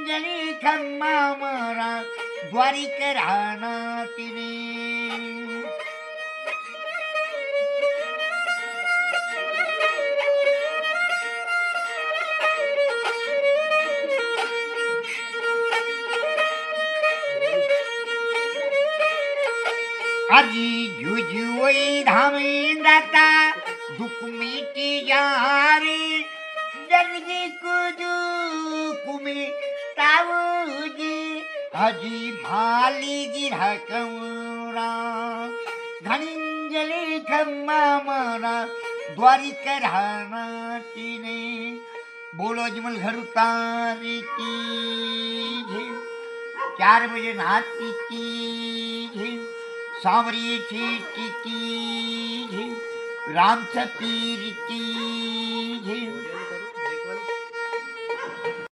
घाणिंगणी खम्मा मरा द्वारिक राहणं तिने. आजी जुजुई धामी दाता दुख मिटी जारी जंगी कुजू कुमी ताऊजी आजी भाली गिराकमुरा घाणिंगणी खम्मा मरा द्वारिक राहणं तिने. बोलो अजमल घर उतारी की झे. 4 बजे नहाती की झे. सांवरी की झे. राम सतीर की झे.